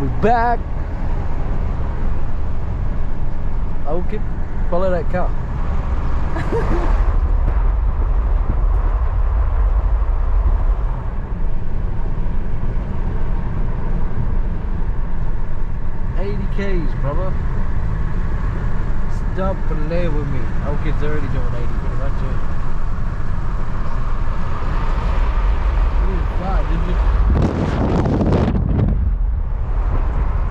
We're back. Okay, follow that car. $80Ks, brother. Stop playing with me. Our kid's already doing 80 pretty much. You didn't fart, did you?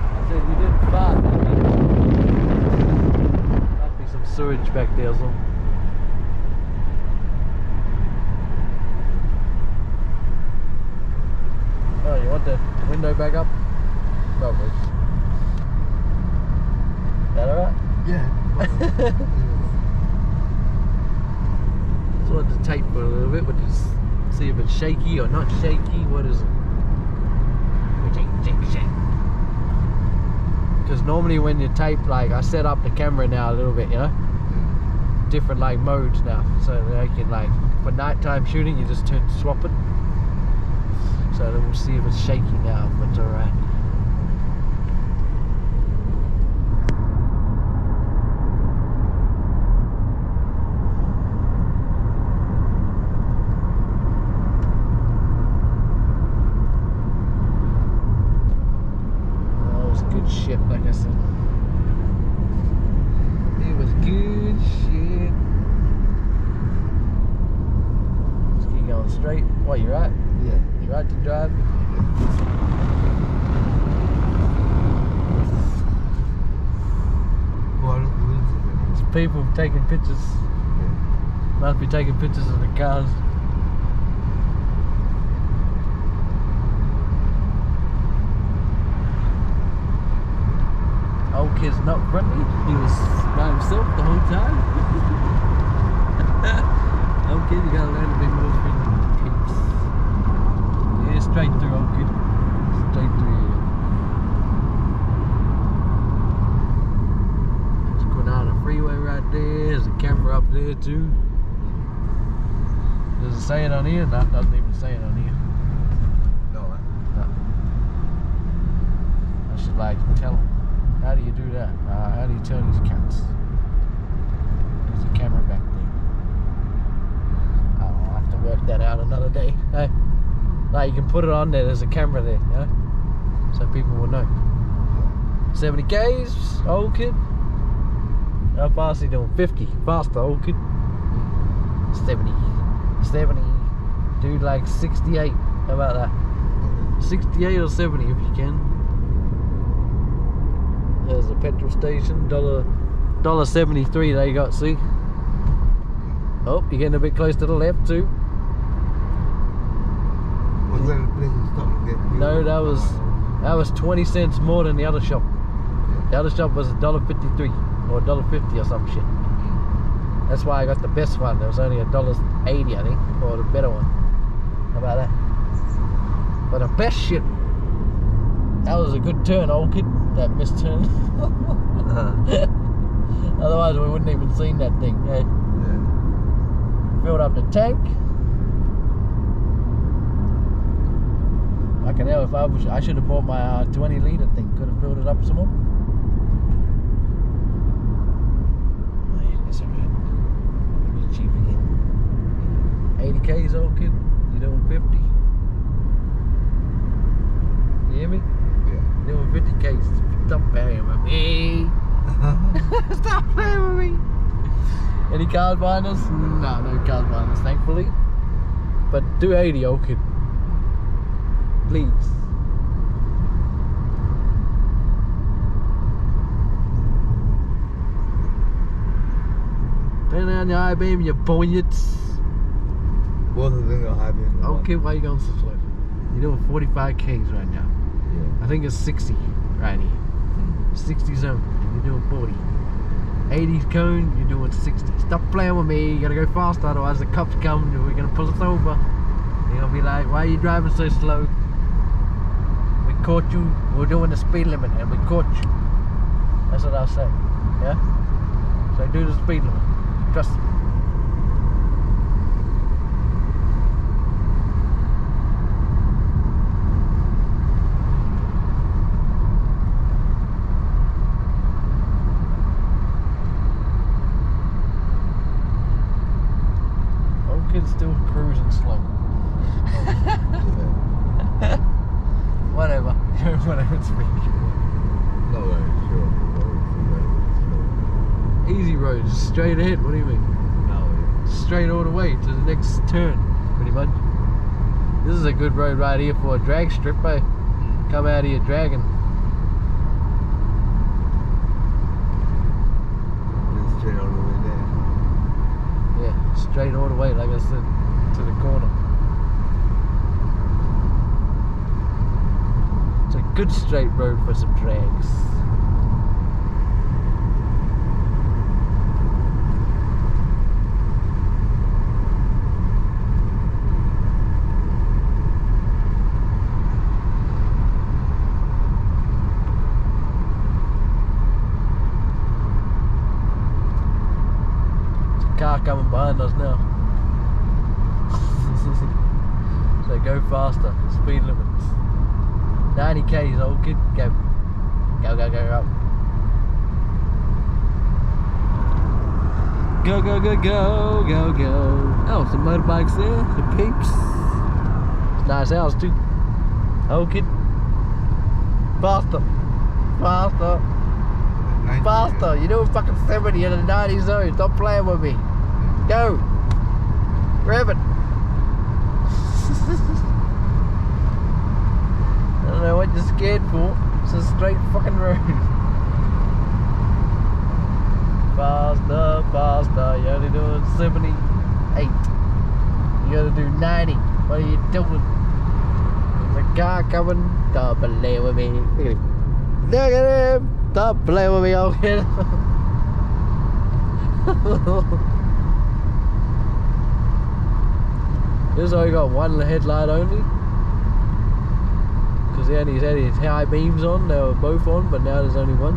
I said you didn't fart, did you? Must be some sewage back there or something. Oh, you want the window back up? Probably. That alright? Yeah. So I had to tape for a little bit, but just see if it's shaky or not shaky. What is it? Because normally when you tape, like I set up the camera now a little bit, you know, different like modes now, so that I can like for nighttime shooting, you just swap it. So then we'll see if it's shaky now, if it's alright. Shit, like I said, it was good shit. Just keep going straight. What, you right? Yeah. You right to drive? There's people taking pictures. Must be taking pictures of the cars. Old kid's not friendly. He was by himself the whole time. Old kid, you gotta learn to be more friendly. Keeps. Yeah, straight through, old kid. Straight through here. Just going down the freeway right there. There's a camera up there too. Does it say it on here? No, it doesn't even say it on here. No. I should like tell him. How do you do that? How do you turn these cats? There's a camera back there. I'll have to work that out another day. Hey, like you can put it on there. There's a camera there, you know, so people will know. 70Ks, old kid. How fast are you doing? 50. Faster, old kid. 70. Dude, like 68. How about that? 68 or 70 if you can. There's a petrol station, $1.73 they got, see? Oh, you're getting a bit close to the left too. Was that a place you stopped to get fuel? No, that was 20 cents more than the other shop. The other shop was $1.53 or $1.50 or some shit. That's why I got the best one. There was only $1.80 I think for the better one. How about that? But the best shit. That was a good turn, old kid. That missed turn. Otherwise, we wouldn't even seen that thing. Eh? Yeah. Filled up the tank. I can know if I should have bought my 20 litre thing. Could have filled it up some more. Oh, yeah, that's alright. Maybe cheap again. 80Ks, old kid. You doing 50? You hear me? Doing 50Ks. Stop playing with me. Stop playing with me. Any cars behind us? No, no cars behind us, thankfully. But do 80, old kid. Please. Turn down your high beam, you buoyants. Both of them got high beam. Okay, why are you going so slow? You're doing 45Ks right now. Yeah. I think it's 60 right here. 60 zone, you're doing 40. 80 cone, you're doing 60. Stop playing with me, you gotta go faster, otherwise the cops come and we're gonna pull us over. They're gonna be like, why are you driving so slow? We caught you, we're doing the speed limit and we caught you. That's what I'll say, yeah? So do the speed limit, trust me. speed. No, sure. Easy road, straight ahead. What do you mean? No, Straight all the way to the next turn, pretty much. This is a good road right here for a drag strip, eh? Come out of your dragon. it's straight all the way there. Yeah, straight all the way, like I said, to the corner. It's a good straight road for some drags. Car coming behind us now. So go faster. Speed limits 90 k's, old kid. Go. Go, go, go, go. Go, go, go, go, go, go. Oh, some motorbikes there. The peeps. It's a nice house too. Old kid. Faster. Faster. 90, Faster, you're doing fucking 70 in a 90 zone. Stop playing with me. Go. Grab it. I don't know what you're scared for. It's a straight fucking road. Faster, faster. You're only doing 78. You gotta do 90. What are you doing? There's a car coming. Don't play with me. Look at him. Look at him. Stop playing with me, old kid. This only got one headlight only. Because he only had his high beams on, they were both on, but now there's only one.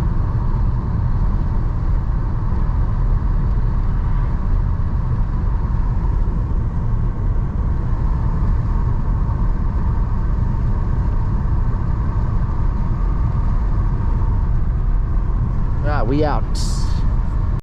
We out.